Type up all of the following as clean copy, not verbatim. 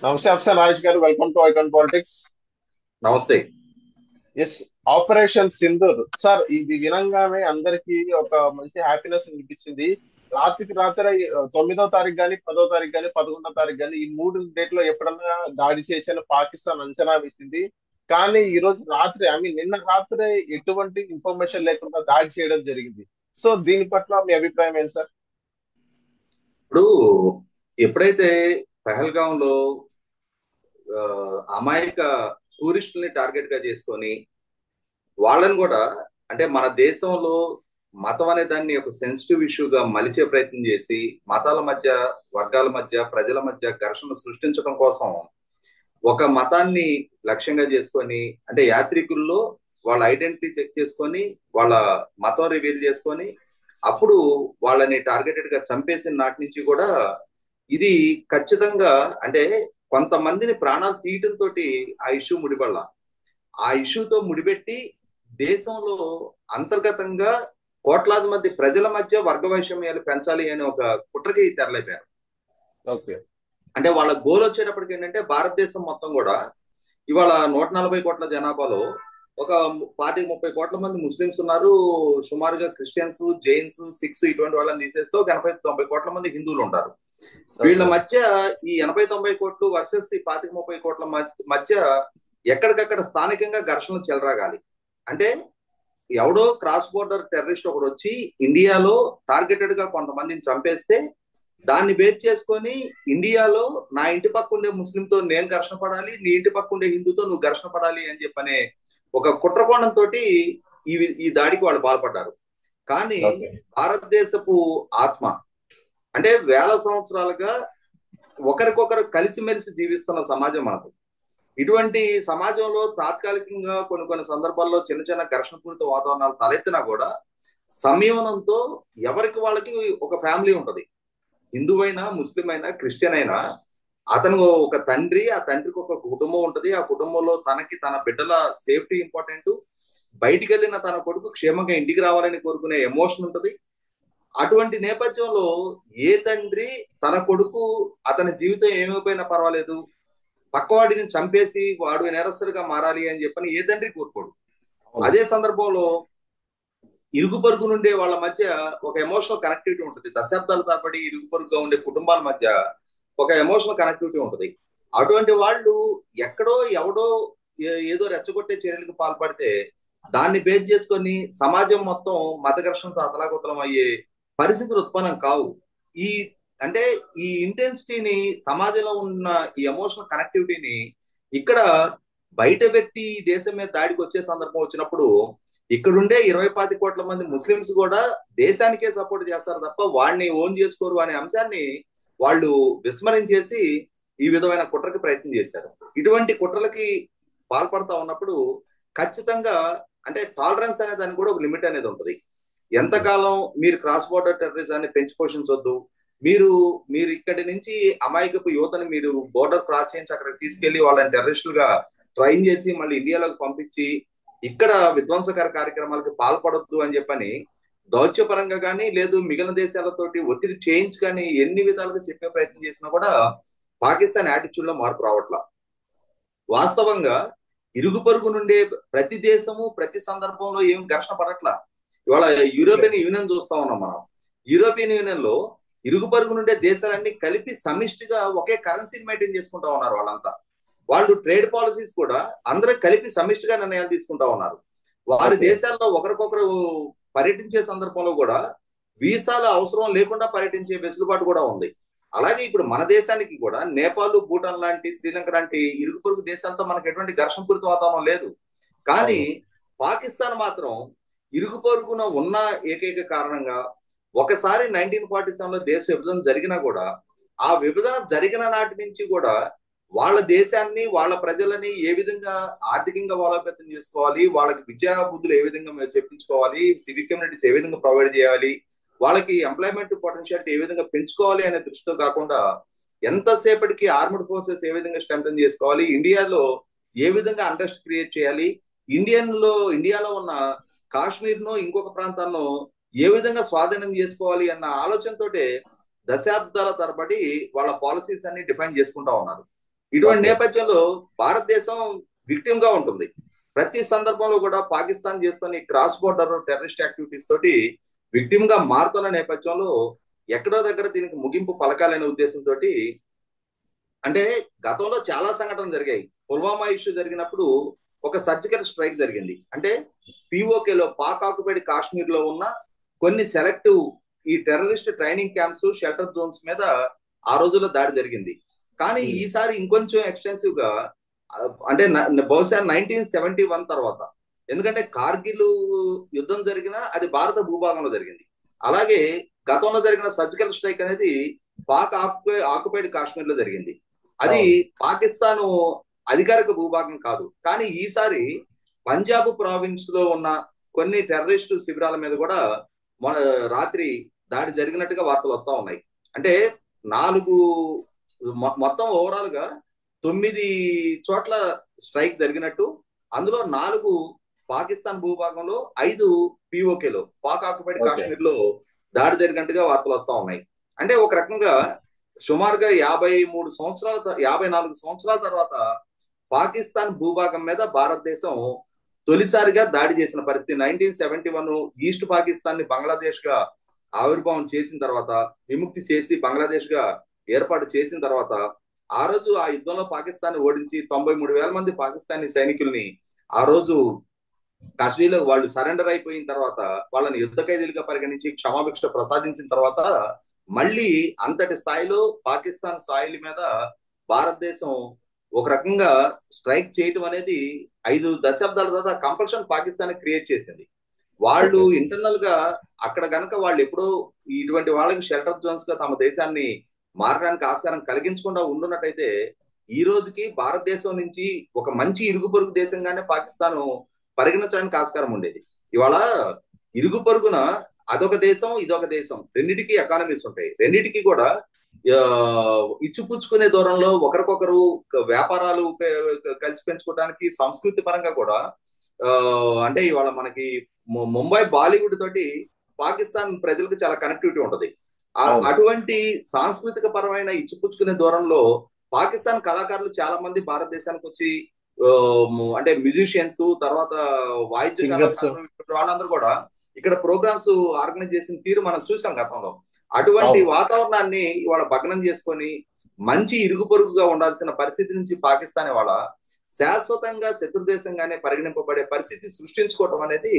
నమస్తే అఫ్సర్ రాజేష్ గారు, welcome to icon politics. నమస్తే. ఎస్, ఆపరేషన్ సింధూర్ సార్, ఇది వినంగానే అందరికి ఒక మంచి హ్యాపీనెస్ అనిపించింది. రాత్రికి రాత్రి 9వ తారీఖు కానీ 10వ తారీఖు కానీ 11వ తారీఖు కానీ ఈ మూడు డేట్ లో ఎప్పుడన్నా దాడి చేసిన పాకిస్తాన్ అంచనా వేసింది. కానీ ఈ రోజు రాత్రి, ఐ మీన్ నిన్న రాత్రి ఎటువంటి ఇన్ఫర్మేషన్ లేకుండా దాడి చేయడం జరిగింది. సో దీని పట్ల మీ అభిప్రాయం ఏంటి సార్? ఇప్పుడు ఎప్పుడైతే పహల్గాంలో అమాయక టూరిస్టుల్ని టార్గెట్ గా చేసుకొని వాళ్ళని కూడా అంటే మన దేశంలో మతం అనే దాన్ని ఒక సెన్సిటివ్ ఇష్యూగా మలిచే ప్రయత్నం చేసి మతాల మధ్య, వర్గాల మధ్య, ప్రజల మధ్య ఘర్షణ సృష్టించడం కోసం ఒక మతాన్ని లక్ష్యంగా చేసుకొని అంటే యాత్రికుల్లో వాళ్ళ ఐడెంటిటీ చెక్ చేసుకొని వాళ్ళ మతం రివీల్ చేసుకొని అప్పుడు వాళ్ళని టార్గెటెడ్ గా చంపేసిన నాటి నుంచి కూడా ఇది ఖచ్చితంగా అంటే కొంతమందిని ప్రాణాలు తీయటంతో ఆ ఇష్యూ ముడిపడాల. ఆ ఇష్యూతో ముడిపెట్టి దేశంలో అంతర్గతంగా కోట్లాది మంది ప్రజల మధ్య వర్గ వైషమ్యాలు పెంచాలి అని ఒక కుట్రకి తెరలేపారు. ఓకే. అంటే వాళ్ళ గోల్ వచ్చేటప్పటికి ఏంటంటే భారతదేశం మొత్తం కూడా ఇవాళ 140 కోట్ల జనాభాలో ఒక 30 కోట్ల మంది ముస్లింస్ ఉన్నారు. సుమారుగా క్రిస్టియన్స్, జైన్స్, సిక్స్ ఇటువంటి వాళ్ళని తీసేస్తే ఒక 80-90 కోట్ల మంది హిందువులు ఉంటారు. వీళ్ళ ఓకే. మధ్య ఈ 80-90 కోట్లు వర్సెస్ ఈ 25-30 కోట్ల మధ్య ఎక్కడికక్కడ స్థానికంగా ఘర్షణలు చెలరాగాలి. అంటే ఎవడో క్రాస్ బోర్డర్ టెర్రరిస్ట్ ఒకడు వచ్చి ఇండియాలో టార్గెటెడ్ గా కొంతమందిని చంపేస్తే దాన్ని బేస్ చేసుకొని ఇండియాలో నా ఇంటి పక్క ఉండే ముస్లింతో నేను ఘర్షణ పడాలి, నీ ఇంటి పక్క ఉండే హిందూతో నువ్వు ఘర్షణ పడాలి అని చెప్పనే ఒక కుట్రకోణంతో ఈ దాడికి వాళ్ళు పాల్పడ్డారు. కానీ ఓకే. భారతదేశపు ఆత్మ అంటే వేల సంవత్సరాలుగా ఒకరికొకరు కలిసిమెలిసి జీవిస్తున్న సమాజం మనది. ఇటువంటి సమాజంలో తాత్కాలికంగా కొన్ని కొన్ని సందర్భాల్లో చిన్న చిన్న ఘర్షణపూరిత వాతావరణాలు తలెత్తినా కూడా సంయమనంతో ఎవరికి వాళ్ళకి ఒక ఫ్యామిలీ ఉంటది. హిందువైనా, ముస్లిం అయినా, క్రిస్టియన్ అయినా అతను ఒక తండ్రి, ఆ తండ్రికి ఒక కుటుంబం ఉంటది. ఆ కుటుంబంలో తనకి తన బిడ్డల సేఫ్టీ ఇంపార్టెంట్. బయటికి వెళ్ళిన తన కొడుకు క్షేమంగా ఇంటికి రావాలని కోరుకునే ఎమోషన్ ఉంటది. అటువంటి నేపథ్యంలో ఏ తండ్రి తన కొడుకు అతని జీవితం ఏమైపోయినా పర్వాలేదు, పక్కవాడిని చంపేసి వాడు నేరస్తుడిగా మారాలి అని చెప్పని ఏ తండ్రి కోరుకోడు. అవును. అదే సందర్భంలో ఇరుగు పొరుగు నుండే వాళ్ళ మధ్య ఒక ఎమోషనల్ కనెక్టివిటీ ఉంటుంది. దశాబ్దాల తరబడి ఇరుగు పొరుగుగా ఉండే కుటుంబాల మధ్య ఒక ఎమోషనల్ కనెక్టివిటీ ఉంటుంది. అటువంటి వాళ్ళు ఎక్కడో ఎవడో ఏదో రెచ్చగొట్టే చర్యలకు పాల్పడితే దాన్ని బేస్ చేసుకొని సమాజం మొత్తం మత ఘర్షణతో అతలాకుతలం అయ్యే పరిస్థితులు ఉత్పన్నం కావు. ఈ అంటే ఈ ఇంటెన్సిటీని, సమాజంలో ఉన్న ఈ ఎమోషనల్ కనెక్టివిటీని ఇక్కడ బయట వ్యక్తి ఈ దేశం మీద దాడికి వచ్చే సందర్భం వచ్చినప్పుడు ఇక్కడుండే 20-25 కోట్ల మంది ముస్లింస్ కూడా దేశానికే సపోర్ట్ చేస్తారు తప్ప వాడిని ఓన్ చేసుకోరు అనే అంశాన్ని వాళ్ళు విస్మరించేసి ఈ విధమైన కుట్రకి ప్రయత్నం చేశారు. ఇటువంటి కుట్రలకి పాల్పడతా ఉన్నప్పుడు ఖచ్చితంగా అంటే టాలరెన్స్ అనే దానికి కూడా ఒక లిమిట్ అనేది ఉంటుంది. ఎంతకాలం మీరు క్రాస్ బోర్డర్ టెర్రరిజాన్ని పెంచి పోషించొద్దు. మీరు మీరు ఇక్కడి నుంచి అమాయకపు యువతని మీరు బోర్డర్ క్రాస్ చేయించి అక్కడికి తీసుకెళ్లి వాళ్ళని టెర్రరిస్టులుగా ట్రైన్ చేసి మళ్ళీ ఇండియాలోకి పంపించి ఇక్కడ విధ్వంసకర కార్యక్రమాలకు పాల్పడొద్దు అని చెప్పని దౌత్యపరంగా కానీ లేదు మిగిలిన దేశాలతోటి ఒత్తిడి చేయించి కానీ ఎన్ని విధాలుగా చెప్పే ప్రయత్నం చేసినా కూడా పాకిస్తాన్ యాటిట్యూడ్ లో మార్పు రావట్లా. వాస్తవంగా ఇరుగు పొరుగు నుండే ప్రతి దేశము ప్రతి సందర్భంలో ఏం ఘర్షణ పడట్లా. ఇవాళ యూరోపియన్ యూనియన్ చూస్తా ఉన్నాం మనం. యూరోపియన్ యూనియన్ లో ఇరుగు పొరుగు నుండే దేశాలన్నీ కలిపి సమిష్టిగా ఒకే కరెన్సీని మెయింటైన్ చేసుకుంటా ఉన్నారు వాళ్ళంతా. వాళ్ళు ట్రేడ్ పాలసీస్ కూడా అందరూ కలిపి సమిష్టిగా నిర్ణయాలు తీసుకుంటా ఉన్నారు. వారి దేశాల్లో ఒకరికొకరు పర్యటించే సందర్భంలో కూడా వీసాల అవసరం లేకుండా పర్యటించే వెసులుబాటు కూడా ఉంది. అలాగే ఇప్పుడు మన దేశానికి కూడా నేపాల్, భూటాన్ లాంటి, శ్రీలంక లాంటి ఇరుగు పొరుగు దేశాలతో మనకు ఎటువంటి ఘర్షణపూరిత వాతావరణం లేదు. కానీ పాకిస్తాన్ మాత్రం ఇరుగు పొరుగున ఉన్న ఏకైక కారణంగా ఒకసారి 1947లో దేశ విభజన జరిగినా కూడా ఆ విభజన జరిగిన నాటి నుంచి కూడా వాళ్ళ దేశాన్ని, వాళ్ళ ప్రజలని ఏ విధంగా ఆర్థికంగా బలోపేతం చేసుకోవాలి, వాళ్ళకి విద్యా బుద్ధులు ఏ విధంగా చెప్పించుకోవాలి, సివిక్ కమ్యూనిటీస్ ఏ విధంగా ప్రొవైడ్ చేయాలి, వాళ్ళకి ఎంప్లాయ్మెంట్ పొటెన్షియాలిటీ ఏ విధంగా పెంచుకోవాలి అనే దృష్టితో కాకుండా ఎంతసేపటికి ఆర్మ్డ్ ఫోర్సెస్ ఏ విధంగా స్ట్రెంథన్ చేసుకోవాలి, ఇండియాలో ఏ విధంగా అండర్స్ట్ క్రియేట్ చేయాలి, ఇండియాలో ఉన్న కాశ్మీర్ను ఇంకొక ప్రాంతాల్లో ఏ విధంగా స్వాధీనం చేసుకోవాలి అన్న ఆలోచనతోటే దశాబ్దాల తరబడి వాళ్ళ పాలసీస్ అన్ని డిఫైన్ చేసుకుంటా ఉన్నారు. ఇటువంటి ఓకే. నేపథ్యంలో భారతదేశం విక్టిమ్ గా ఉంటుంది. ప్రతి సందర్భంలో కూడా పాకిస్తాన్ చేస్తున్న ఈ క్రాస్ బోర్డర్ టెర్రరిస్ట్ యాక్టివిటీస్ తోటి విక్టిమ్ గా మారుతున్న నేపథ్యంలో ఎక్కడో దగ్గర దీనికి ముగింపు పలకాలనే ఉద్దేశంతో, అంటే గతంలో చాలా సంఘటనలు జరిగాయి. పుల్వామా ఇష్యూ జరిగినప్పుడు ఒక సర్జికల్ స్ట్రైక్ జరిగింది. అంటే పిఓకేలో, పాక్ ఆక్యుపైడ్ కాశ్మీర్ లో ఉన్న కొన్ని సెలెక్టివ్ ఈ terrorist training camps, shelter zones మీద ఆ రోజుల్లో దాడి జరిగింది. కానీ ఈసారి ఇంకొంచెం ఎక్స్టెన్సివ్ గా, అంటే బహుశా 1971 తర్వాత, ఎందుకంటే కార్గిల్ యుద్ధం జరిగినా అది భారత భూభాగంలో జరిగింది. అలాగే గతంలో జరిగిన సర్జికల్ స్ట్రైక్ అనేది పాక్ ఆక్యుపైడ్ కాశ్మీర్ లో జరిగింది. అది పాకిస్తాన్ అధికారిక భూభాగం కాదు. కానీ ఈసారి పంజాబ్ ప్రావిన్స్ లో ఉన్న కొన్ని టెర్రరిస్ట్ శిబిరాల మీద కూడా రాత్రి దాడి జరిగినట్టుగా వార్తలు వస్తా ఉన్నాయి. అంటే మొత్తం ఓవరాల్ గా 9 చోట్ల స్ట్రైక్ జరిగినట్టు, అందులో 4 పాకిస్తాన్ భూభాగంలో, 5 పిఓకేలో, పాక్ ఆక్యుపైడ్ కాశ్మీర్ లో దాడి జరిగినట్టుగా వార్తలు వస్తా ఉన్నాయి. అంటే ఒక రకంగా సుమారుగా 54 సంవత్సరాల తర్వాత పాకిస్తాన్ భూభాగం మీద భారతదేశం తొలిసారిగా దాడి చేసిన పరిస్థితి. 1971 ఈస్ట్ పాకిస్తాన్ ని బంగ్లాదేశ్ గా ఆవిర్భావం చేసిన తర్వాత, విముక్తి చేసి బంగ్లాదేశ్ గా ఏర్పాటు చేసిన తర్వాత, ఆ రోజు ఆ యుద్ధంలో పాకిస్తాన్ ఓడించి 93,000 మంది పాకిస్తానీ సైనికుల్ని ఆ రోజు కాశ్మీర్లో వాళ్ళు సరెండర్ అయిపోయిన తర్వాత వాళ్ళని యుద్ధ ఖైదీలుగా పరిగణించి క్షమాభిక్ష ప్రసాదించిన తర్వాత మళ్ళీ అంతటి స్థాయిలో పాకిస్తాన్ సాయిల్ మీద భారతదేశం ఒక రకంగా స్ట్రైక్ చేయటం అనేది 5 దశాబ్దాల తర్వాత కంపల్షన్ పాకిస్తాన్ క్రియేట్ చేసింది. వాళ్ళు ఇంటర్నల్ గా అక్కడ గనక వాళ్ళు ఎప్పుడో ఇటువంటి వాళ్ళకి షెల్టర్ జోన్స్ గా తమ దేశాన్ని మారడానికి ఆస్కారం కలిగించకుండా ఉండున్నట్టయితే ఈ రోజుకి భారతదేశం నుంచి ఒక మంచి ఇరుగు పొరుగు దేశంగానే పాకిస్తాన్ పరిగణించడానికి ఆస్కారం ఉండేది. ఇవాళ ఇరుగు పొరుగున అదొక దేశం, ఇదొక దేశం, రెండింటికి ఎకానమీస్ ఉంటాయి. రెండింటికి కూడా ఇచ్చిపుచ్చుకునే దూరంలో ఒకరికొకరు వ్యాపారాలు కలిసి పెంచుకోవడానికి, సంస్కృతి పరంగా కూడా అంటే ఇవాళ మనకి ముంబై బాలీవుడ్ తోటి పాకిస్తాన్ ప్రజలకు చాలా కనెక్టివిటీ ఉంటది. అటువంటి సాంస్కృతిక పరమైన ఇచ్చిపుచ్చుకునే దూరంలో పాకిస్తాన్ కళాకారులు చాలా మంది భారతదేశానికి వచ్చి, అంటే మ్యూజిషియన్స్, తర్వాత వాయిద్య కళాకారులు, వాళ్ళందరూ కూడా ఇక్కడ ప్రోగ్రామ్స్ ఆర్గనైజ్ చేసిన తీరు మనం చూసాం గతంలో. అటువంటి వాతావరణాన్ని ఇవాళ భగ్నం చేసుకొని మంచి ఇరుగు పొరుగుగా ఉండాల్సిన పరిస్థితి నుంచి పాకిస్తాన్ ఇవాళ శాశ్వతంగా శత్రుదేశంగానే పరిగణింపబడే పరిస్థితి సృష్టించుకోవటం అనేది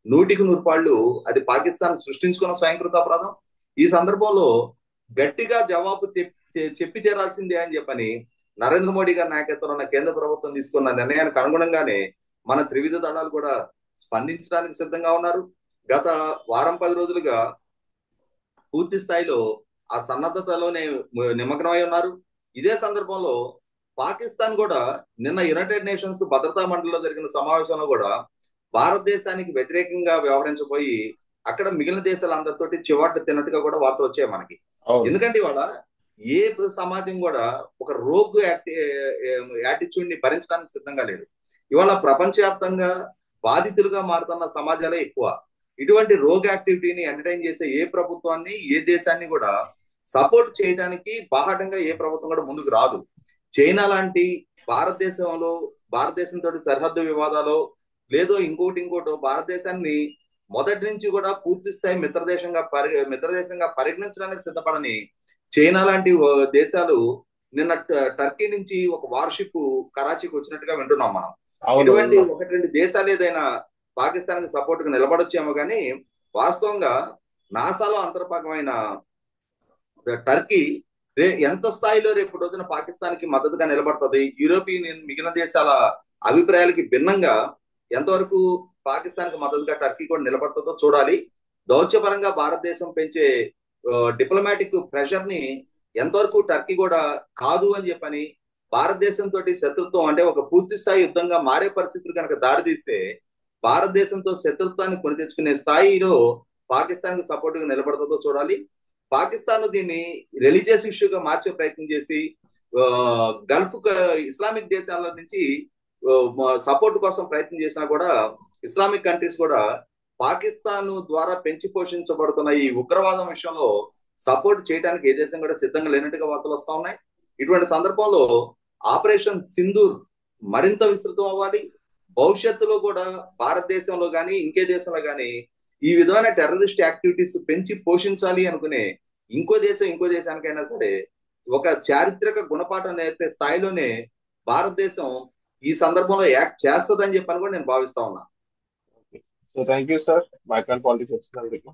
100% అది పాకిస్తాన్ సృష్టించుకున్న స్వయంకృత అపరాధం. ఈ సందర్భంలో గట్టిగా జవాబు చెప్పి తీరాల్సిందే అని చెప్పని నరేంద్ర మోడీ గారి నాయకత్వంలో ఉన్న కేంద్ర ప్రభుత్వం తీసుకున్న నిర్ణయానికి అనుగుణంగానే మన త్రివిధ దళాలు కూడా స్పందించడానికి సిద్ధంగా ఉన్నారు. గత వారం 10 రోజులుగా పూర్తి స్థాయిలో ఆ సన్నద్ధతలోనే నిమగ్నమై ఉన్నారు. ఇదే సందర్భంలో పాకిస్తాన్ కూడా నిన్న యునైటెడ్ నేషన్స్ భద్రతా మండలిలో జరిగిన సమావేశంలో కూడా భారతదేశానికి వ్యతిరేకంగా వ్యవహరించబోయి అక్కడ మిగిలిన దేశాలందరితోటి చివాట్లు తిన్నట్టుగా కూడా వార్తలు వచ్చాయి మనకి. ఎందుకంటే ఇవాళ ఏ సమాజం కూడా ఒక రోగ్ యాటిట్యూడ్ ని భరించడానికి సిద్ధంగా లేదు. ఇవాళ ప్రపంచవ్యాప్తంగా బాధితులుగా మారుతున్న సమాజాలే ఎక్కువ. ఇటువంటి రోగ్ యాక్టివిటీని ఎంటర్టైన్ చేసే ఏ ప్రభుత్వాన్ని, ఏ దేశాన్ని కూడా సపోర్ట్ చేయడానికి బాహాటంగా ఏ ప్రభుత్వం కూడా ముందుకు రాదు. చైనా లాంటి భారతదేశంతో సరిహద్దు వివాదాలు లేదో ఇంకోటో భారతదేశాన్ని మొదటి నుంచి కూడా పూర్తి స్థాయి మిత్రదేశంగా పరిగణించడానికి సిద్ధపడని చైనా లాంటి దేశాలు నిన్న టర్కీ నుంచి ఒక వార్షిప్ కరాచీకి వచ్చినట్టుగా వింటున్నాం మనం. ఇటువంటి 1-2 దేశాలు ఏదైనా పాకిస్తాన్ కి సపోర్ట్ గా నిలబడొచ్చేమో కానీ వాస్తవంగా నాసాలో అంతర్భాగమైన టర్కీ ఎంత స్థాయిలో రేపు రోజున పాకిస్తాన్ కి మద్దతుగా నిలబడుతుంది, యూరోపియన్ మిగిలిన దేశాల అభిప్రాయాలకి భిన్నంగా ఎంతవరకు పాకిస్తాన్ కి మద్దతుగా టర్కీ కూడా నిలబడుతుందో చూడాలి. దౌత్యపరంగా భారతదేశం పెంచే డిప్లొమాటిక్ ప్రెషర్ ని ఎంతవరకు టర్కీ కూడా కాదు అని చెప్పని భారతదేశంతో శత్రుత్వం, అంటే ఒక పూర్తి స్థాయి యుద్ధంగా మారే పరిస్థితులు కనుక దారితీస్తే భారతదేశంతో శత్రుత్వాన్ని కొని తెచ్చుకునే స్థాయిలో పాకిస్తాన్ కి సపోర్ట్ గా నిలబడుతుందో చూడాలి. పాకిస్తాన్ దీన్ని రిలీజియస్ ఇష్యూగా మార్చే ప్రయత్నం చేసి గల్ఫ్ ఇస్లామిక్ దేశాల నుంచి సపోర్ట్ కోసం ప్రయత్నం చేసినా కూడా ఇస్లామిక్ కంట్రీస్ కూడా పాకిస్తాన్ ద్వారా పెంచి పోషించబడుతున్న ఈ ఉగ్రవాదం విషయంలో సపోర్ట్ చేయడానికి ఏ దేశం కూడా సిద్ధంగా లేనట్టుగా వార్తలు వస్తా ఉన్నాయి. ఇటువంటి సందర్భంలో ఆపరేషన్ సింధూర్ మరింత విస్తృతం అవ్వాలి. భవిష్యత్తులో కూడా భారతదేశంలో కానీ ఇంకే దేశంలో కానీ ఈ విధమైన టెర్రరిస్ట్ యాక్టివిటీస్ పెంచి పోషించాలి అనుకునే ఇంకో దేశానికైనా సరే ఒక చారిత్రక గుణపాఠం నేర్పే స్థాయిలోనే భారతదేశం ఈ సందర్భంలో యాక్ట్ చేస్తుందని చెప్పని కూడా నేను భావిస్తా ఉన్నా. So thank you sir, micron politics వచ్చినందుకు.